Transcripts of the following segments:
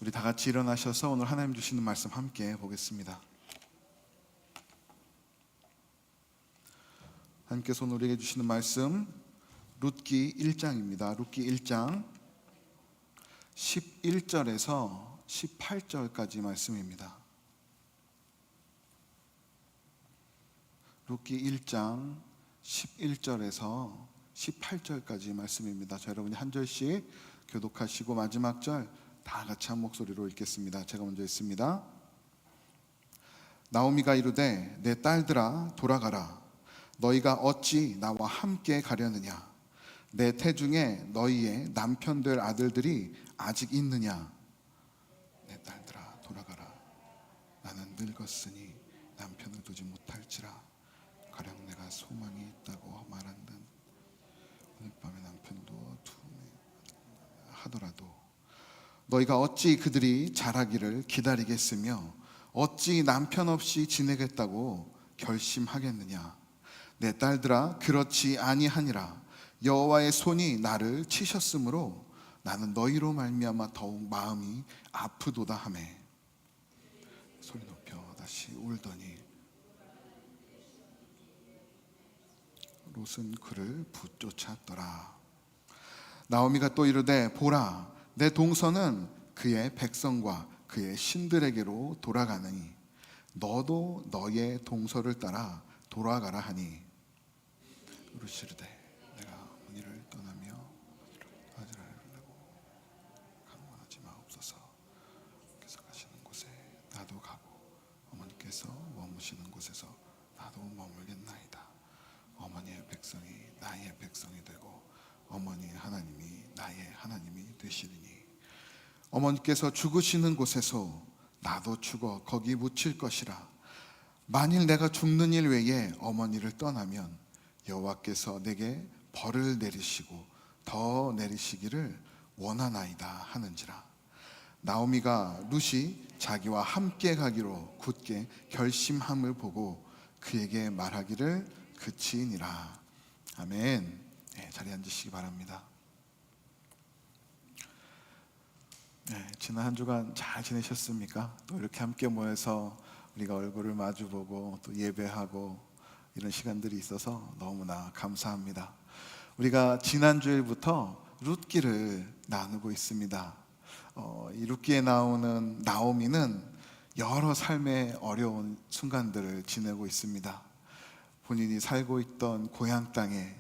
우리 다 같이 일어나셔서 오늘 하나님 주시는 말씀 함께 보겠습니다. 하나님께서 오늘 우리에게 주시는 말씀 룻기 1장입니다. 룻기 1장 11절에서 18절까지 말씀입니다. 룻기 1장 11절에서 18절까지 말씀입니다. 자, 여러분이 한 절씩 교독하시고 마지막 절 다 같이 한 목소리로 읽겠습니다. 제가 먼저 읽습니다. 나오미가 이르되 내 딸들아 돌아가라. 너희가 어찌 나와 함께 가려느냐? 내 태중에 너희의 남편 될 아들들이 아직 있느냐? 내 딸들아 돌아가라. 나는 늙었으니 남편을 두지 못할지라. 가령 내가 소망이 있다고 말한듯 오늘 밤에 남편도 두네 하더라도 너희가 어찌 그들이 자라기를 기다리겠으며 어찌 남편 없이 지내겠다고 결심하겠느냐? 내 딸들아 그렇지 아니하니라. 여호와의 손이 나를 치셨으므로 나는 너희로 말미암아 더욱 마음이 아프도다 하매 소리 높여 다시 울더니 롯은 그를 붙쫓았더라. 나오미가 또 이르되 보라 내 동서는 그의 백성과 그의 신들에게로 돌아가느니 너도 너의 동서를 따라 돌아가라 하니 롯이 이르되 내가 어머니를 떠나며 아즈라엘을 내고 강권하지 마옵소서. 께서 가시는 곳에 나도 가고 어머니께서 머무시는 곳에서 나도 머물겠나이다. 어머니의 백성이 나의 백성이 되고 어머니의 하나님이 나의 하나님이 되시리니 어머니께서 죽으시는 곳에서 나도 죽어 거기 묻힐 것이라. 만일 내가 죽는 일 외에 어머니를 떠나면 여호와께서 내게 벌을 내리시고 더 내리시기를 원하나이다 하는지라. 나오미가 룻이 자기와 함께 가기로 굳게 결심함을 보고 그에게 말하기를 그치니라. 아멘. 네, 자리에 앉으시기 바랍니다. 네, 지난 한 주간 잘 지내셨습니까? 또 이렇게 함께 모여서 우리가 얼굴을 마주보고 또 예배하고 이런 시간들이 있어서 너무나 감사합니다. 우리가 지난 주일부터 룻기를 나누고 있습니다. 이 룻기에 나오는 나오미는 여러 삶의 어려운 순간들을 지내고 있습니다. 본인이 살고 있던 고향 땅에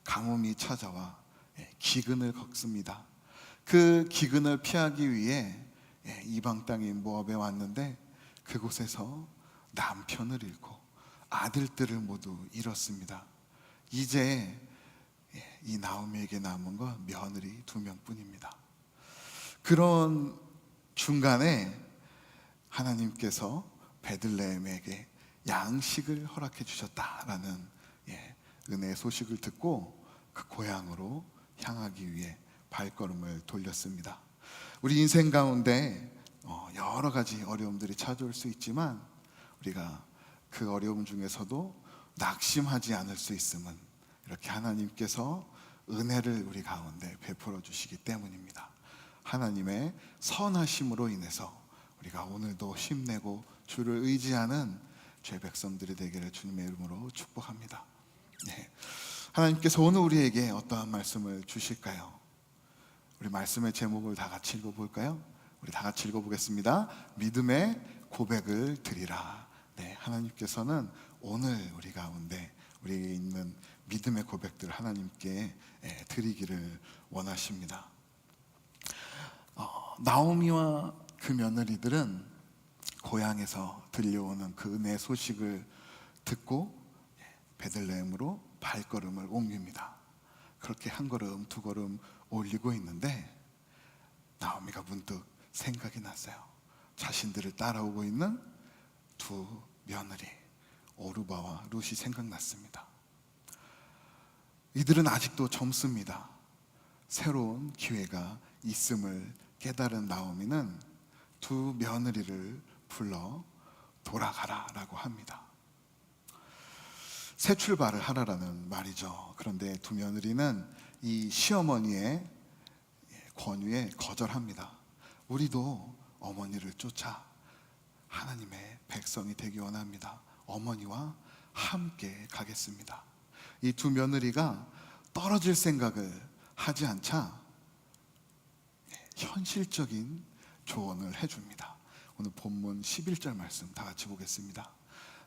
가뭄이 찾아와 기근을 겪습니다. 그 기근을 피하기 위해 이방 땅인 모압에 왔는데 그곳에서 남편을 잃고 아들들을 모두 잃었습니다. 이제 이 나오미에게 남은 건 며느리 2명뿐입니다. 그런 중간에 하나님께서 베들레헴에게 양식을 허락해 주셨다라는 은혜의 소식을 듣고 그 고향으로 향하기 위해 발걸음을 돌렸습니다. 우리 인생 가운데 여러 가지 어려움들이 찾아올 수 있지만 우리가 그 어려움 중에서도 낙심하지 않을 수 있음은 이렇게 하나님께서 은혜를 우리 가운데 베풀어 주시기 때문입니다. 하나님의 선하심으로 인해서 우리가 오늘도 힘내고 주를 의지하는 죄 백성들이 되기를 주님의 이름으로 축복합니다. 네. 하나님께서 오늘 우리에게 어떠한 말씀을 주실까요? 우리 말씀의 제목을 다 같이 읽어볼까요? 우리 다 같이 읽어보겠습니다. 믿음의 고백을 드리라. 네, 하나님께서는 오늘 우리 가운데 우리에게 있는 믿음의 고백들을 하나님께 드리기를 원하십니다. 나오미와 그 며느리들은 고향에서 들려오는 그 은혜의 소식을 듣고 베들레헴으로 발걸음을 옮깁니다. 그렇게 한 걸음 두 걸음 올리고 있는데 나오미가 문득 생각이 났어요. 자신들을 따라오고 있는 두 며느리 오르바와 룻이 생각났습니다. 이들은 아직도 젊습니다. 새로운 기회가 있음을 깨달은 나오미는 두 며느리를 불러 돌아가라 라고 합니다. 새 출발을 하라라는 말이죠. 그런데 두 며느리는 이 시어머니의 권유에 거절합니다. 우리도 어머니를 쫓아 하나님의 백성이 되기 원합니다. 어머니와 함께 가겠습니다. 이 두 며느리가 떨어질 생각을 하지 않자 현실적인 조언을 해줍니다. 오늘 본문 11절 말씀 다 같이 보겠습니다.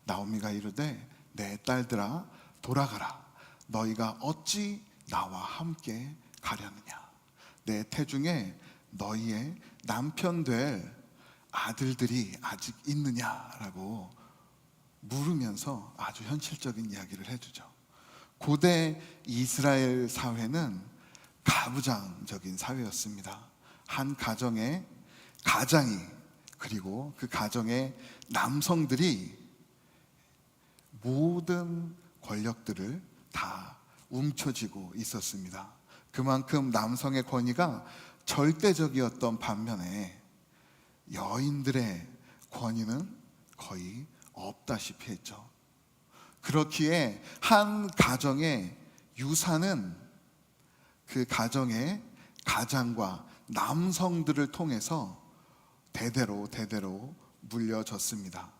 나오미가 이르되 내 딸들아 돌아가라. 너희가 어찌 나와 함께 가려느냐. 내 태중에 너희의 남편 될 아들들이 아직 있느냐라고 물으면서 아주 현실적인 이야기를 해주죠. 고대 이스라엘 사회는 가부장적인 사회였습니다. 한 가정의 가장이 그리고 그 가정의 남성들이 모든 권력들을 다 움켜쥐고 있었습니다. 그만큼 남성의 권위가 절대적이었던 반면에 여인들의 권위는 거의 없다시피 했죠. 그렇기에 한 가정의 유산은 그 가정의 가장과 남성들을 통해서 대대로 물려졌습니다.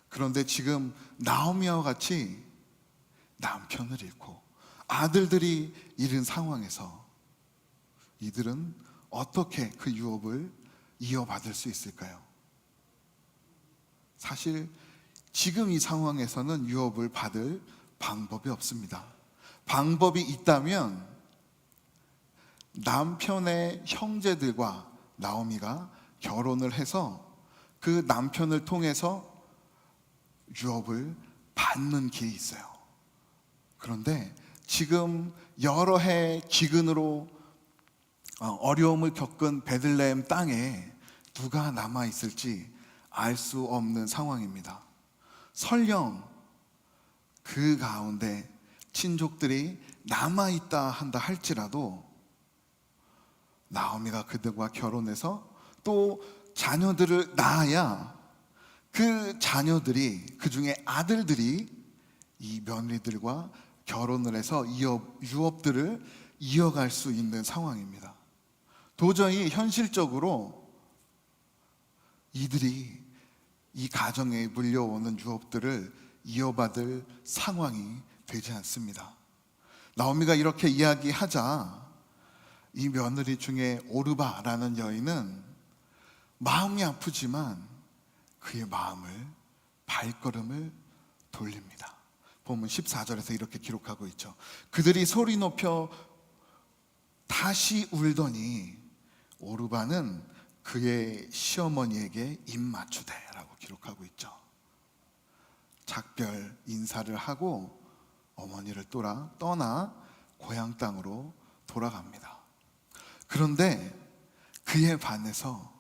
그런데 지금 나오미와 같이 남편을 잃고 아들들이 잃은 상황에서 이들은 어떻게 그 유업을 이어받을 수 있을까요? 사실 지금 이 상황에서는 유업을 받을 방법이 없습니다. 방법이 있다면 남편의 형제들과 나오미가 결혼을 해서 그 남편을 통해서 유업을 받는 길이 있어요. 그런데 지금 여러 해 기근으로 어려움을 겪은 베들레헴 땅에 누가 남아 있을지 알 수 없는 상황입니다. 설령 그 가운데 친족들이 남아 있다 한다 할지라도 나오미가 그들과 결혼해서 또 자녀들을 낳아야 그 자녀들이, 그 중에 아들들이 이 며느리들과 결혼을 해서 유업들을 이어갈 수 있는 상황입니다. 도저히 현실적으로 이들이 이 가정에 물려오는 유업들을 이어받을 상황이 되지 않습니다. 나오미가 이렇게 이야기하자 이 며느리 중에 오르바라는 여인은 마음이 아프지만 그의 발걸음을 돌립니다. 본문 14절에서 이렇게 기록하고 있죠. 그들이 소리 높여 다시 울더니 오르바는 그의 시어머니에게 입맞추되라고 기록하고 있죠. 작별 인사를 하고 어머니를 떠나 고향 땅으로 돌아갑니다. 그런데 그에 반해서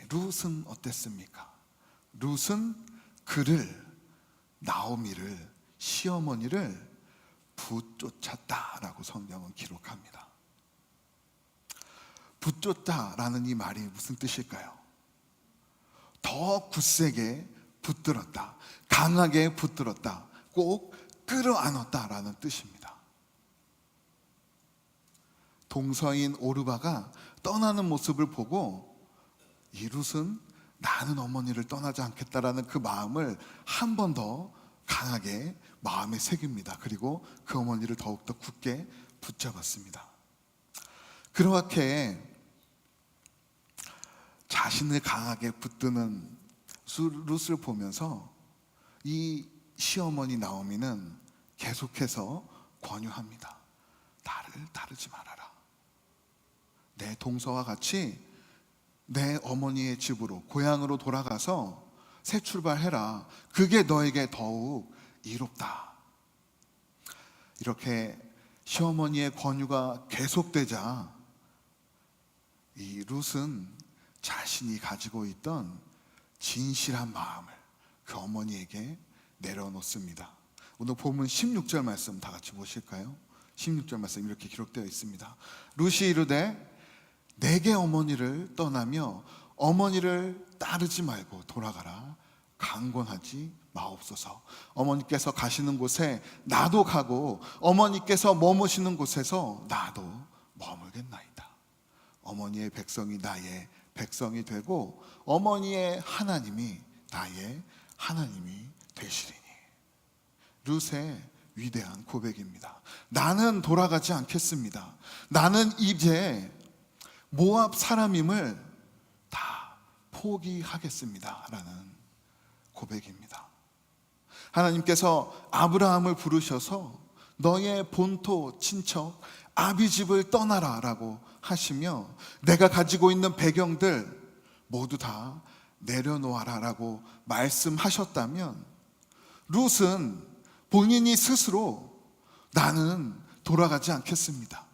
룻은 어땠습니까? 룻은 나오미를, 시어머니를 붙쫓았다라고 성경은 기록합니다. 붙쫓다라는 이 말이 무슨 뜻일까요? 더 굳세게 붙들었다, 강하게 붙들었다, 꼭 끌어안았다라는 뜻입니다. 동서인 오르바가 떠나는 모습을 보고 이 룻은 나는 어머니를 떠나지 않겠다라는 그 마음을 한 번 더 강하게 마음에 새깁니다. 그리고 그 어머니를 더욱더 굳게 붙잡았습니다. 그렇게 자신을 강하게 붙드는 룻을 보면서 이 시어머니 나오미는 계속해서 권유합니다. 나를 다르지 말아라. 내 동서와 같이 내 어머니의 집으로, 고향으로 돌아가서 새 출발해라. 그게 너에게 더욱 이롭다. 이렇게 시어머니의 권유가 계속되자 이 룻은 자신이 가지고 있던 진실한 마음을 그 어머니에게 내려놓습니다. 오늘 본문 16절 말씀 다 같이 보실까요? 16절 말씀 이렇게 기록되어 있습니다. 룻이 이르되 내게 어머니를 떠나며 어머니를 따르지 말고 돌아가라. 강권하지 마옵소서. 어머니께서 가시는 곳에 나도 가고 어머니께서 머무시는 곳에서 나도 머물겠나이다. 어머니의 백성이 나의 백성이 되고 어머니의 하나님이 나의 하나님이 되시리니. 룻의 위대한 고백입니다. 나는 돌아가지 않겠습니다. 나는 이제 모압 사람임을 다 포기하겠습니다 라는 고백입니다. 하나님께서 아브라함을 부르셔서 너의 본토 친척 아비집을 떠나라 라고 하시며 내가 가지고 있는 배경들 모두 다 내려놓아라 라고 말씀하셨다면 룻은 본인이 스스로 나는 돌아가지 않겠습니다.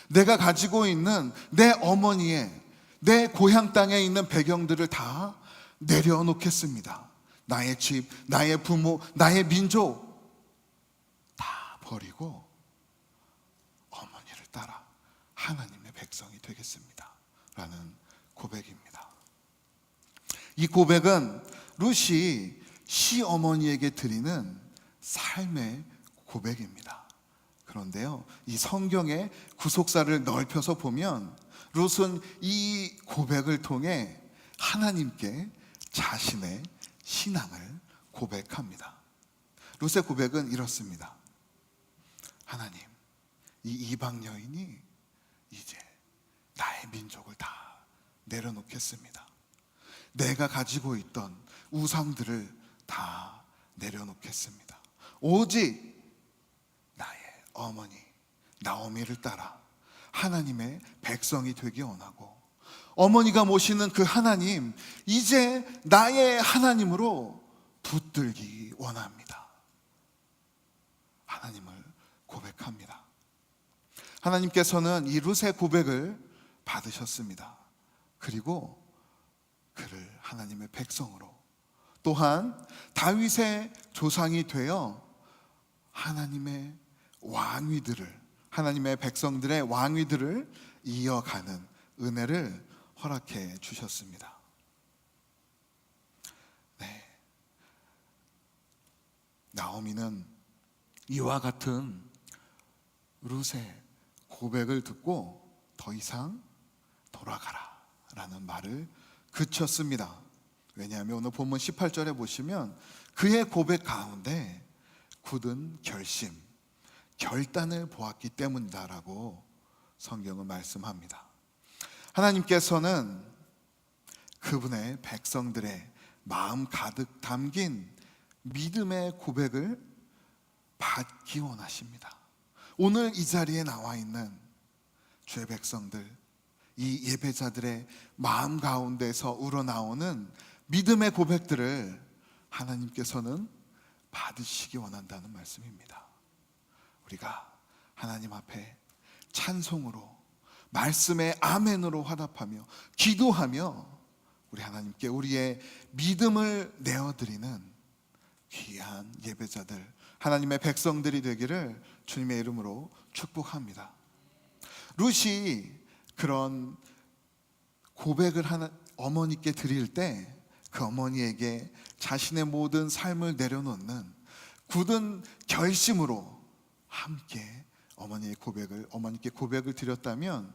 내가 가지고 있는 내 어머니의 내 고향 땅에 있는 배경들을 다 내려놓겠습니다. 나의 집, 나의 부모, 나의 민족 다 버리고 어머니를 따라 하나님의 백성이 되겠습니다 라는 고백입니다. 이 고백은 룻이 시어머니에게 드리는 삶의 고백입니다. 그런데요, 이 성경의 구속사를 넓혀서 보면 룻은 이 고백을 통해 하나님께 자신의 신앙을 고백합니다. 룻의 고백은 이렇습니다. 하나님, 이 이방 여인이 이제 나의 민족을 다 내려놓겠습니다. 내가 가지고 있던 우상들을 다 내려놓겠습니다. 오직 나의 어머니 나오미를 따라 하나님의 백성이 되기 원하고 어머니가 모시는 그 하나님 이제 나의 하나님으로 붙들기 원합니다. 하나님을 고백합니다. 하나님께서는 이 룻의 고백을 받으셨습니다. 그리고 그를 하나님의 백성으로 또한 다윗의 조상이 되어 하나님의 왕위들을 하나님의 백성들의 왕위들을 이어가는 은혜를 허락해 주셨습니다. 네. 나오미는 이와 같은 룻의 고백을 듣고 더 이상 돌아가라 라는 말을 그쳤습니다. 왜냐하면 오늘 본문 18절에 보시면 그의 고백 가운데 굳은 결심, 결단을 보았기 때문이다라고 성경은 말씀합니다. 하나님께서는 그분의 백성들의 마음 가득 담긴 믿음의 고백을 받기 원하십니다. 오늘 이 자리에 나와 있는 주의 백성들, 이 예배자들의 마음 가운데서 우러나오는 믿음의 고백들을 하나님께서는 받으시기 원한다는 말씀입니다. 우리가 하나님 앞에 찬송으로 말씀의 아멘으로 화답하며 기도하며 우리 하나님께 우리의 믿음을 내어드리는 귀한 예배자들 하나님의 백성들이 되기를 주님의 이름으로 축복합니다. 룻이 그런 고백을 어머니께 드릴 때 그 어머니에게 자신의 모든 삶을 내려놓는 굳은 결심으로 함께 어머니께 고백을 드렸다면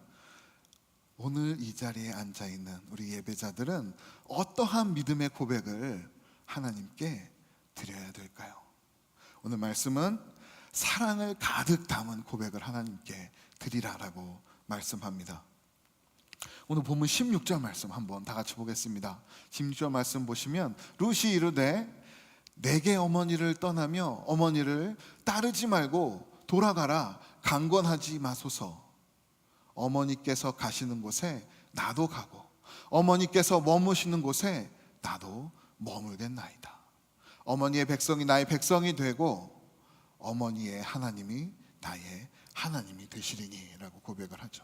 오늘 이 자리에 앉아있는 우리 예배자들은 어떠한 믿음의 고백을 하나님께 드려야 될까요? 오늘 말씀은 사랑을 가득 담은 고백을 하나님께 드리라라고 말씀합니다. 오늘 본문 16절 말씀 한번 다 같이 보겠습니다. 16절 말씀 보시면 룻이 이르되 내게 어머니를 떠나며 어머니를 따르지 말고 돌아가라 강권하지 마소서. 어머니께서 가시는 곳에 나도 가고 어머니께서 머무시는 곳에 나도 머물겠나이다. 어머니의 백성이 나의 백성이 되고 어머니의 하나님이 나의 하나님이 되시리니 라고 고백을 하죠.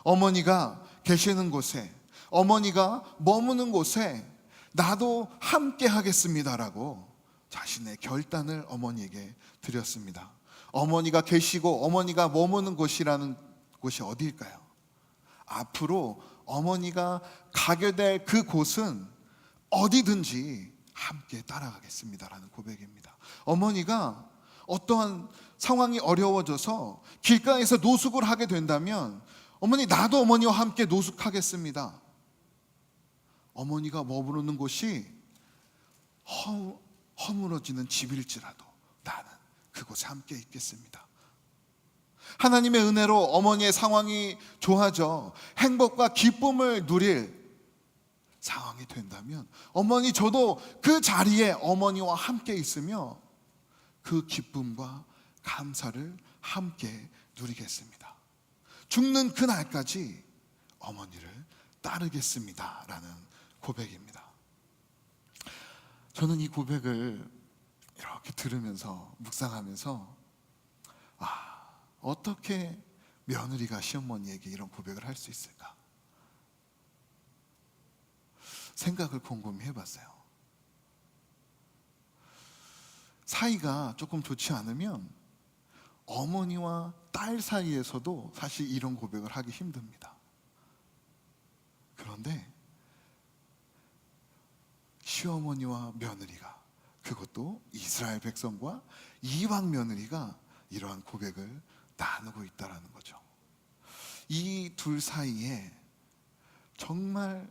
어머니가 계시는 곳에 어머니가 머무는 곳에 나도 함께 하겠습니다 라고 자신의 결단을 어머니에게 드렸습니다. 어머니가 계시고 어머니가 머무는 곳이라는 곳이 어디일까요? 앞으로 어머니가 가게 될 그 곳은 어디든지 함께 따라가겠습니다라는 고백입니다. 어머니가 어떠한 상황이 어려워져서 길가에서 노숙을 하게 된다면 어머니 나도 어머니와 함께 노숙하겠습니다. 어머니가 머무르는 곳이 허물어지는 집일지라도 나는 그곳에 함께 있겠습니다. 하나님의 은혜로 어머니의 상황이 좋아져 행복과 기쁨을 누릴 상황이 된다면 어머니 저도 그 자리에 어머니와 함께 있으며 그 기쁨과 감사를 함께 누리겠습니다. 죽는 그날까지 어머니를 따르겠습니다 라는 고백입니다. 저는 이 고백을 이렇게 들으면서 묵상하면서 어떻게 며느리가 시어머니에게 이런 고백을 할 수 있을까 생각을 곰곰이 해봤어요. 사이가 조금 좋지 않으면 어머니와 딸 사이에서도 사실 이런 고백을 하기 힘듭니다. 그런데 시어머니와 며느리가, 그것도 이스라엘 백성과 이방 며느리가 이러한 고백을 나누고 있다는 거죠. 이 둘 사이에 정말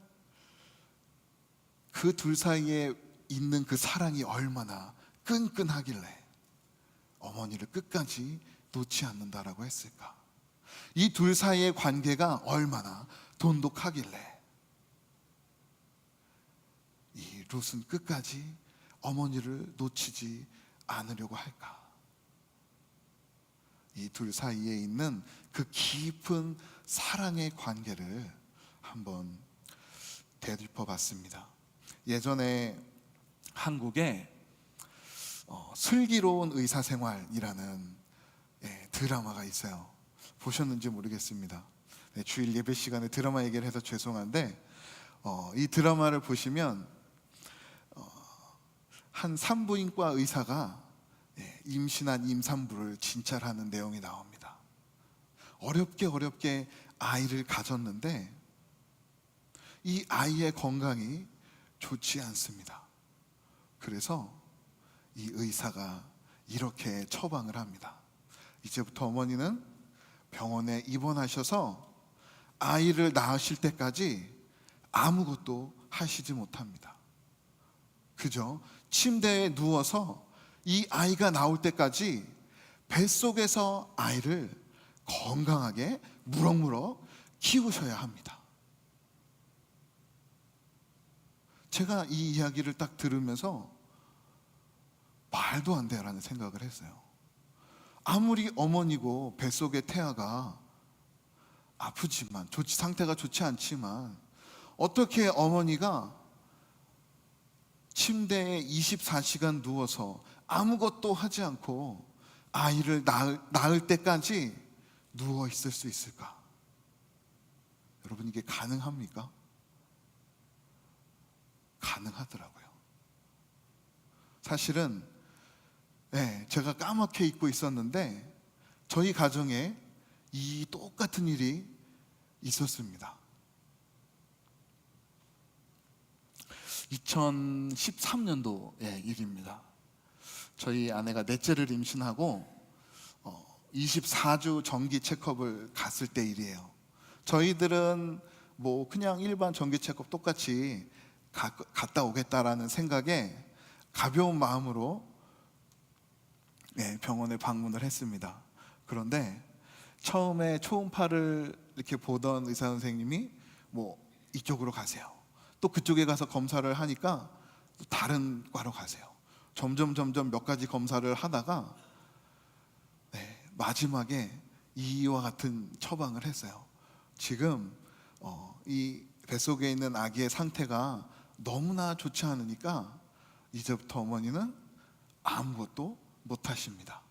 그 둘 사이에 있는 그 사랑이 얼마나 끈끈하길래 어머니를 끝까지 놓지 않는다라고 했을까? 이 둘 사이의 관계가 얼마나 돈독하길래 이 룻은 끝까지 어머니를 놓치지 않으려고 할까? 이 둘 사이에 있는 그 깊은 사랑의 관계를 한번 되짚어 봤습니다. 예전에 한국에 슬기로운 의사생활이라는 드라마가 있어요. 보셨는지 모르겠습니다. 주일 예배 시간에 드라마 얘기를 해서 죄송한데 이 드라마를 보시면 한 산부인과 의사가 임신한 임산부를 진찰하는 내용이 나옵니다. 어렵게 아이를 가졌는데 이 아이의 건강이 좋지 않습니다. 그래서 이 의사가 이렇게 처방을 합니다. 이제부터 어머니는 병원에 입원하셔서 아이를 낳으실 때까지 아무것도 하시지 못합니다. 그저 침대에 누워서 이 아이가 나올 때까지 뱃속에서 아이를 건강하게 무럭무럭 키우셔야 합니다. 제가 이 이야기를 딱 들으면서 말도 안 돼라는 생각을 했어요. 아무리 어머니고 뱃속의 태아가 아프지만 상태가 좋지 않지만 어떻게 어머니가 침대에 24시간 누워서 아무것도 하지 않고 아이를 낳을 때까지 누워 있을 수 있을까? 여러분, 이게 가능합니까? 가능하더라고요. 사실은 제가 까맣게 잊고 있었는데 저희 가정에 이 똑같은 일이 있었습니다. 2013년도의 일입니다. 저희 아내가 넷째를 임신하고 24주 정기 체크업을 갔을 때 일이에요. 저희들은 뭐 그냥 일반 정기 체크업 똑같이 갔다 오겠다라는 생각에 가벼운 마음으로 병원에 방문을 했습니다. 그런데 처음에 초음파를 이렇게 보던 의사 선생님이 뭐 이쪽으로 가세요. 또 그쪽에 가서 검사를 하니까 또 다른 과로 가세요. 점점 몇 가지 검사를 하다가 마지막에 이와 같은 처방을 했어요. 지금 이 뱃속에 있는 아기의 상태가 너무나 좋지 않으니까 이제부터 어머니는 아무것도 못 하십니다.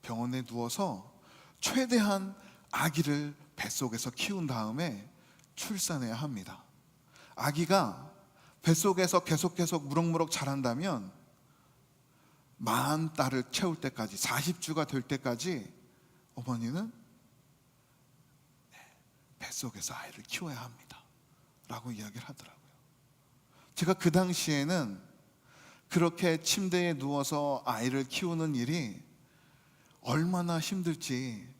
병원에 누워서 최대한 아기를 뱃속에서 키운 다음에 출산해야 합니다. 아기가 뱃속에서 계속 무럭무럭 자란다면 40달을 채울 때까지 40주가 될 때까지 어머니는 뱃속에서 아이를 키워야 합니다 라고 이야기를 하더라고요. 제가 그 당시에는 그렇게 침대에 누워서 아이를 키우는 일이 얼마나 힘들지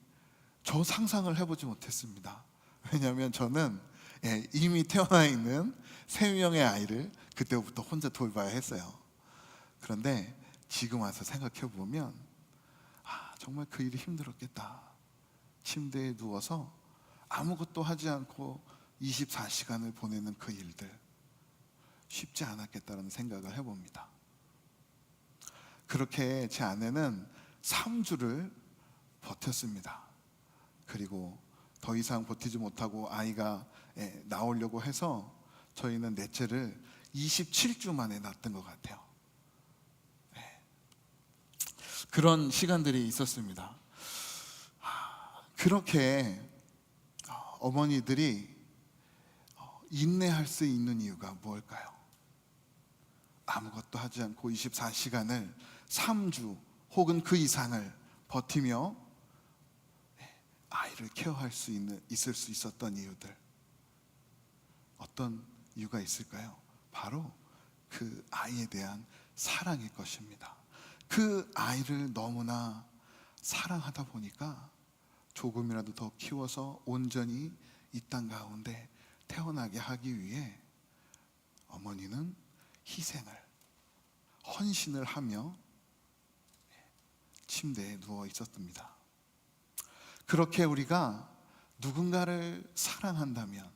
저 상상을 해보지 못했습니다. 왜냐하면 저는 이미 태어나 있는 3명의 아이를 그때부터 혼자 돌봐야 했어요. 그런데 지금 와서 생각해 보면 정말 그 일이 힘들었겠다. 침대에 누워서 아무것도 하지 않고 24시간을 보내는 그 일들 쉽지 않았겠다는 생각을 해봅니다. 그렇게 제 아내는 3주를 버텼습니다. 그리고 더 이상 버티지 못하고 아이가 나오려고 해서 저희는 넷째를 27주 만에 낳았던 것 같아요. 그런 시간들이 있었습니다. 그렇게 어머니들이 인내할 수 있는 이유가 무엇일까요? 아무것도 하지 않고 24시간을 3주 혹은 그 이상을 버티며 아이를 케어할 수 있을 수 있었던 이유들, 어떤 이유가 있을까요? 바로 그 아이에 대한 사랑일 것입니다. 그 아이를 너무나 사랑하다 보니까 조금이라도 더 키워서 온전히 이 땅 가운데 태어나게 하기 위해 어머니는 희생을, 헌신을 하며 침대에 누워 있었답니다. 그렇게 우리가 누군가를 사랑한다면,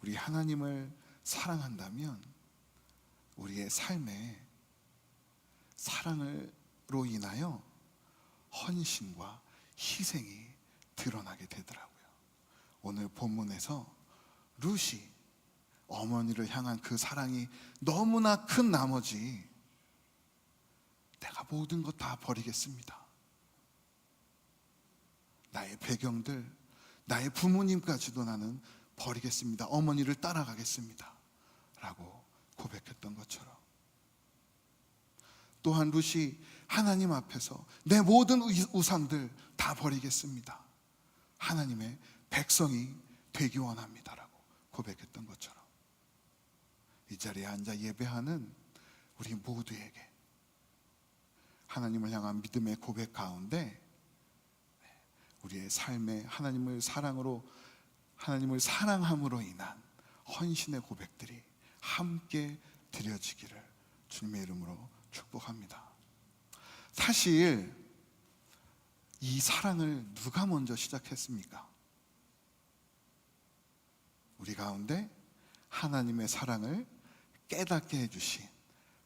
우리 하나님을 사랑한다면 우리의 삶에 사랑으로 인하여 헌신과 희생이 드러나게 되더라고요. 오늘 본문에서 룻이 어머니를 향한 그 사랑이 너무나 큰 나머지 내가 모든 것 다 버리겠습니다. 나의 배경들, 나의 부모님까지도 나는 버리겠습니다. 어머니를 따라가겠습니다. 라고 고백했던 것처럼, 또한 룻이 하나님 앞에서 내 모든 우상들 다 버리겠습니다. 하나님의 백성이 되기 원합니다. 라고 고백했던 것처럼, 이 자리에 앉아 예배하는 우리 모두에게 하나님을 향한 믿음의 고백 가운데 우리의 삶에 하나님을 사랑함으로 인한 헌신의 고백들이 함께 드려지기를 주님의 이름으로 축복합니다. 사실 이 사랑을 누가 먼저 시작했습니까? 우리 가운데 하나님의 사랑을 깨닫게 해주신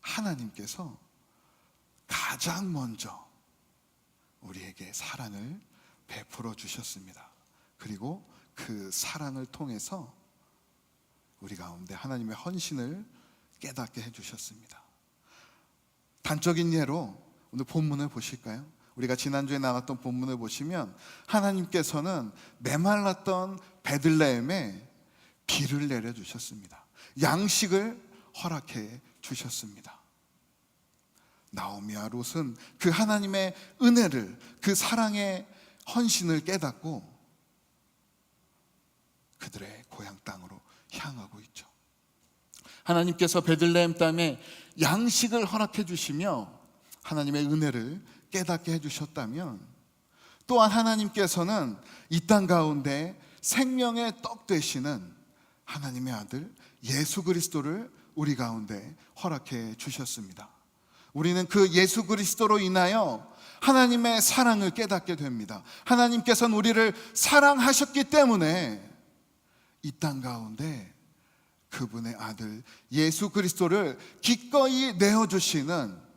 하나님께서 가장 먼저 우리에게 사랑을 베풀어 주셨습니다. 그리고 그 사랑을 통해서 우리 가운데 하나님의 헌신을 깨닫게 해주셨습니다. 단적인 예로 오늘 본문을 보실까요? 우리가 지난주에 나왔던 본문을 보시면 하나님께서는 메말랐던 베들레헴에 비를 내려주셨습니다. 양식을 허락해 주셨습니다. 나오미와 롯은 그 하나님의 은혜를, 그 사랑의 헌신을 깨닫고 그들의 고향 땅으로 향하고 있죠. 하나님께서 베들레헴 땅에 양식을 허락해 주시며 하나님의 은혜를 깨닫게 해주셨다면, 또한 하나님께서는 이 땅 가운데 생명의 떡 되시는 하나님의 아들 예수 그리스도를 우리 가운데 허락해 주셨습니다. 우리는 그 예수 그리스도로 인하여 하나님의 사랑을 깨닫게 됩니다. 하나님께서는 우리를 사랑하셨기 때문에 이 땅 가운데 그분의 아들 예수 그리스도를 기꺼이 내어주시는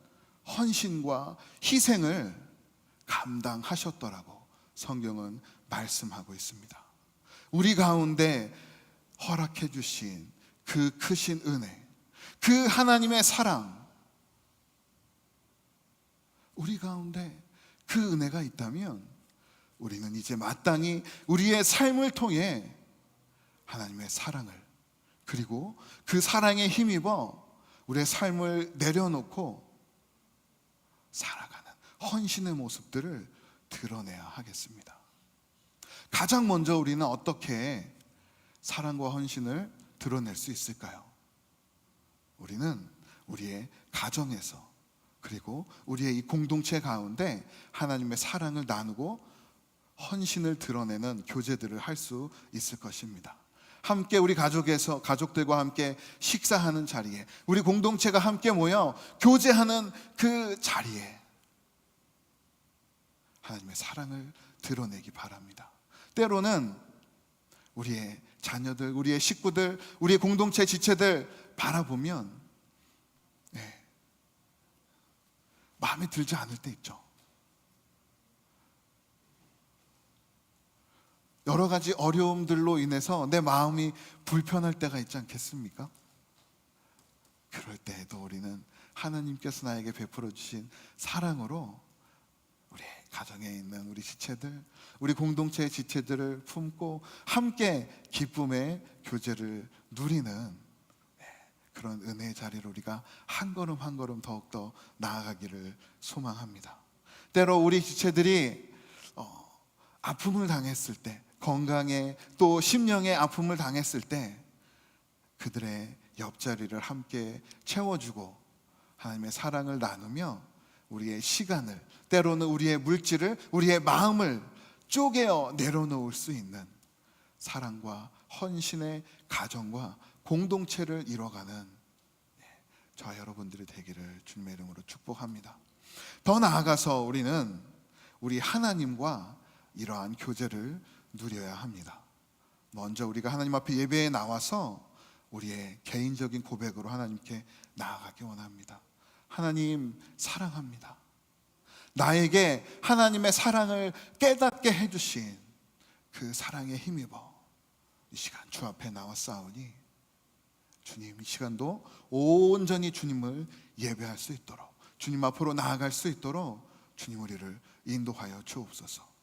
헌신과 희생을 감당하셨더라고 성경은 말씀하고 있습니다. 우리 가운데 허락해 주신 그 크신 은혜, 그 하나님의 사랑, 우리 가운데 그 은혜가 있다면 우리는 이제 마땅히 우리의 삶을 통해 하나님의 사랑을, 그리고 그 사랑에 힘입어 우리의 삶을 내려놓고 살아가는 헌신의 모습들을 드러내야 하겠습니다. 가장 먼저 우리는 어떻게 사랑과 헌신을 드러낼 수 있을까요? 우리는 우리의 가정에서, 그리고 우리의 이 공동체 가운데 하나님의 사랑을 나누고 헌신을 드러내는 교제들을 할 수 있을 것입니다. 함께 우리 가족들과 함께 식사하는 자리에, 우리 공동체가 함께 모여 교제하는 그 자리에 하나님의 사랑을 드러내기 바랍니다. 때로는 우리의 자녀들, 우리의 식구들, 우리의 공동체 지체들 바라보면 마음에 들지 않을 때 있죠. 여러 가지 어려움들로 인해서 내 마음이 불편할 때가 있지 않겠습니까? 그럴 때에도 우리는 하나님께서 나에게 베풀어 주신 사랑으로 우리 가정에 있는 우리 지체들, 우리 공동체의 지체들을 품고 함께 기쁨의 교제를 누리는 그런 은혜의 자리로 우리가 한 걸음 한 걸음 더욱더 나아가기를 소망합니다. 때로 우리 지체들이 아픔을 당했을 때, 건강에 또 심령의 아픔을 당했을 때 그들의 옆자리를 함께 채워주고 하나님의 사랑을 나누며 우리의 시간을, 때로는 우리의 물질을, 우리의 마음을 쪼개어 내려놓을 수 있는 사랑과 헌신의 가정과 공동체를 이뤄가는 저와 여러분들이 되기를 주님의 이름으로 축복합니다. 더 나아가서 우리는 우리 하나님과 이러한 교제를 누려야 합니다. 먼저 우리가 하나님 앞에 예배에 나와서 우리의 개인적인 고백으로 하나님께 나아가기 원합니다. 하나님 사랑합니다. 나에게 하나님의 사랑을 깨닫게 해주신 그 사랑에 힘입어 이 시간 주 앞에 나왔사오니 주님, 이 시간도 온전히 주님을 예배할 수 있도록, 주님 앞으로 나아갈 수 있도록 주님 우리를 인도하여 주옵소서.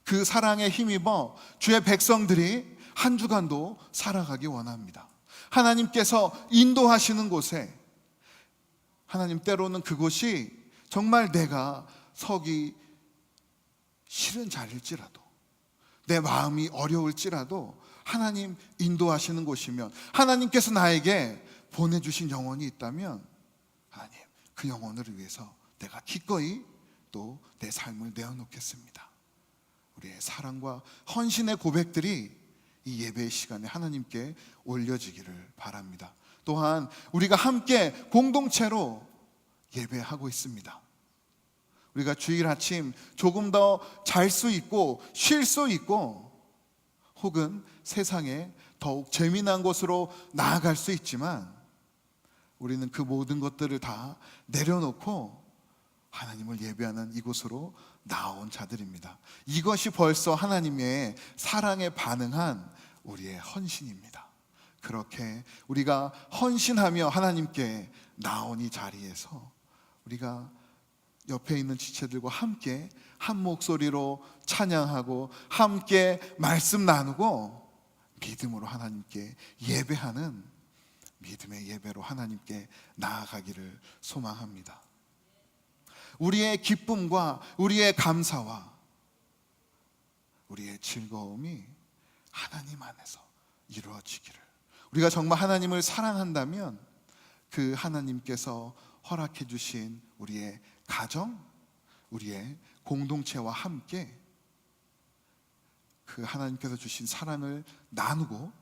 그 사랑에 힘입어 주의 백성들이 한 주간도 살아가기 원합니다. 하나님께서 인도하시는 곳에, 하나님 때로는 그곳이 정말 내가 서기 싫은 자리일지라도, 내 마음이 어려울지라도 하나님 인도하시는 곳이면, 하나님께서 나에게 보내주신 영혼이 있다면 하나님 그 영혼을 위해서 내가 기꺼이 또 내 삶을 내어놓겠습니다. 우리의 사랑과 헌신의 고백들이 이 예배의 시간에 하나님께 올려지기를 바랍니다. 또한 우리가 함께 공동체로 예배하고 있습니다. 우리가 주일 아침 조금 더 잘 수 있고 쉴 수 있고 혹은 세상에 더욱 재미난 곳으로 나아갈 수 있지만 우리는 그 모든 것들을 다 내려놓고 하나님을 예배하는 이곳으로 나온 자들입니다. 이것이 벌써 하나님의 사랑에 반응한 우리의 헌신입니다. 그렇게 우리가 헌신하며 하나님께 나온 이 자리에서 우리가 옆에 있는 지체들과 함께 한 목소리로 찬양하고 함께 말씀 나누고 믿음으로 하나님께 예배하는 믿음의 예배로 하나님께 나아가기를 소망합니다. 우리의 기쁨과 우리의 감사와 우리의 즐거움이 하나님 안에서 이루어지기를, 우리가 정말 하나님을 사랑한다면 그 하나님께서 허락해 주신 우리의 가정, 우리의 공동체와 함께 그 하나님께서 주신 사랑을 나누고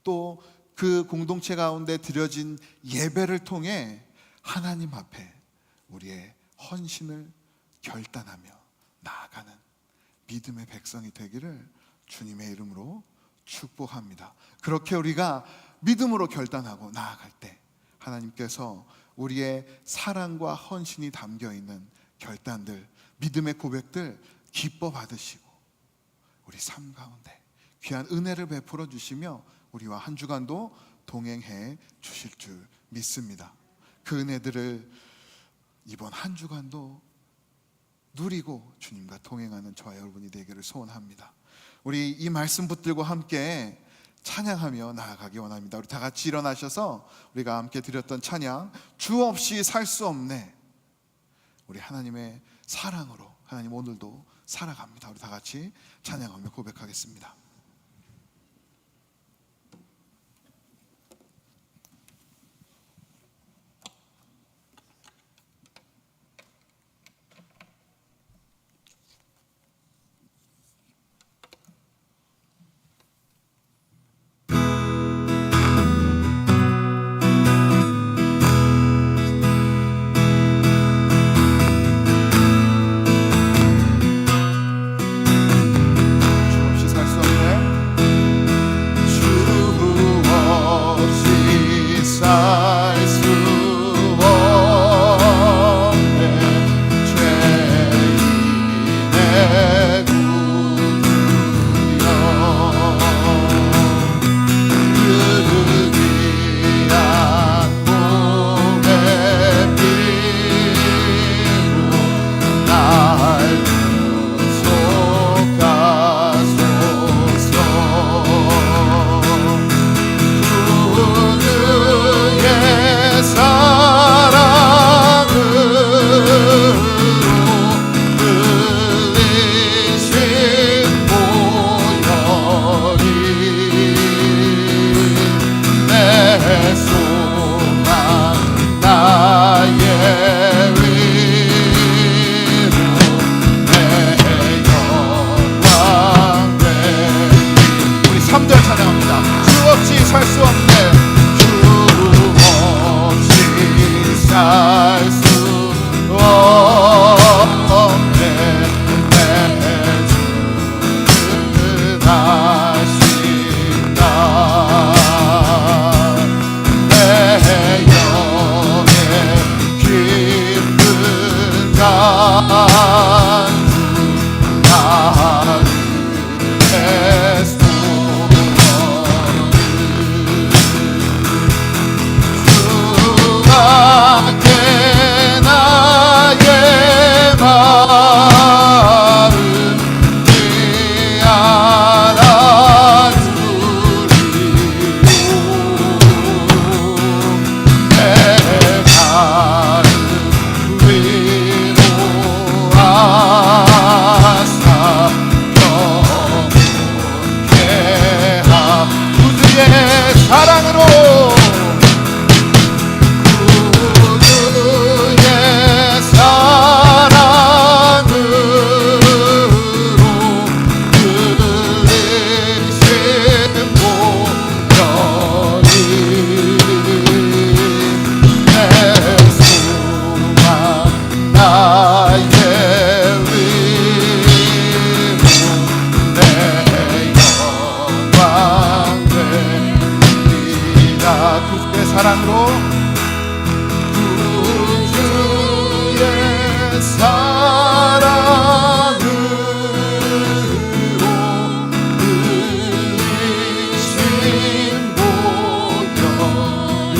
또 그 공동체 가운데 드려진 예배를 통해 하나님 앞에 우리의 헌신을 결단하며 나아가는 믿음의 백성이 되기를 주님의 이름으로 축복합니다. 그렇게 우리가 믿음으로 결단하고 나아갈 때 하나님께서 우리의 사랑과 헌신이 담겨있는 결단들, 믿음의 고백들 기뻐 받으시고 우리 삶 가운데 귀한 은혜를 베풀어 주시며 우리와 한 주간도 동행해 주실 줄 믿습니다. 그 은혜들을 이번 한 주간도 누리고 주님과 동행하는 저와 여러분이 되기를 소원합니다. 우리 이 말씀 붙들고 함께 찬양하며 나아가기 원합니다. 우리 다 같이 일어나셔서 우리가 함께 드렸던 찬양, 주 없이 살 수 없네, 우리 하나님의 사랑으로 하나님 오늘도 살아갑니다. 우리 다 같이 찬양하며 고백하겠습니다. 살 수 없네. 죄인의 구주여, 그 귀한 몸의 피로 날 구속하소서. 그의 사랑으로 흘리신 보혈이 내 소망 나의 위로 내 영광 되리. 우리 3절 찬양합니다. 주 없이 살 수 없네. 주 없이 살 수 없네. 내 주는 하신다. 내 영의 깊은 간주 나를 주밖에 나의 마음 네 알아주리오. 내 마음 위로하사 영원케 함. 구주의 사랑으로 그의 사랑으로 흘리신 보혈이 내 소망 나의 위로 내 영광 되리라. 구주의 사랑으로 구주의 사랑으로 흘리신 보혈이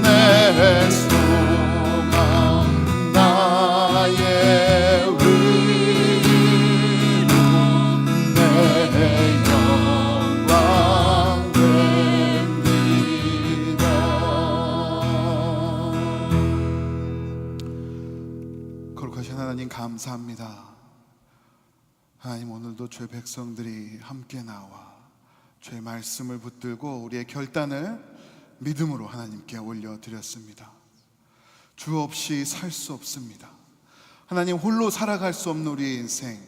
내 소망 나의 위로 내 영광 됩니다. 거룩하신 하나님 감사합니다. 하나님, 오늘도 죄 백성들이 함께 나와 죄 말씀을 붙들고 우리의 결단을 믿음으로 하나님께 올려드렸습니다. 주 없이 살 수 없습니다. 하나님, 홀로 살아갈 수 없는 우리의 인생,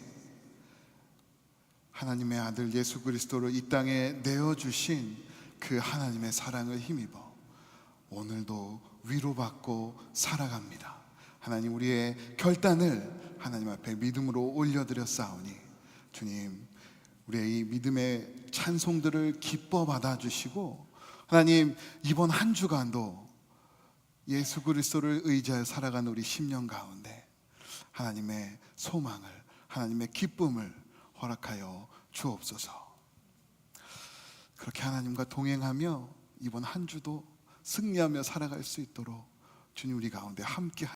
하나님의 아들 예수 그리스도를 이 땅에 내어주신 그 하나님의 사랑을 힘입어 오늘도 위로받고 살아갑니다. 하나님, 우리의 결단을 하나님 앞에 믿음으로 올려드렸사오니 주님, 우리의 이 믿음의 찬송들을 기뻐 받아주시고 하나님, 이번 한 주간도 예수 그리스도를 의지하여 살아가는 우리 10년 가운데 하나님의 소망을, 하나님의 기쁨을 허락하여 주옵소서. 그렇게 하나님과 동행하며 이번 한 주도 승리하며 살아갈 수 있도록 주님 우리 가운데 함께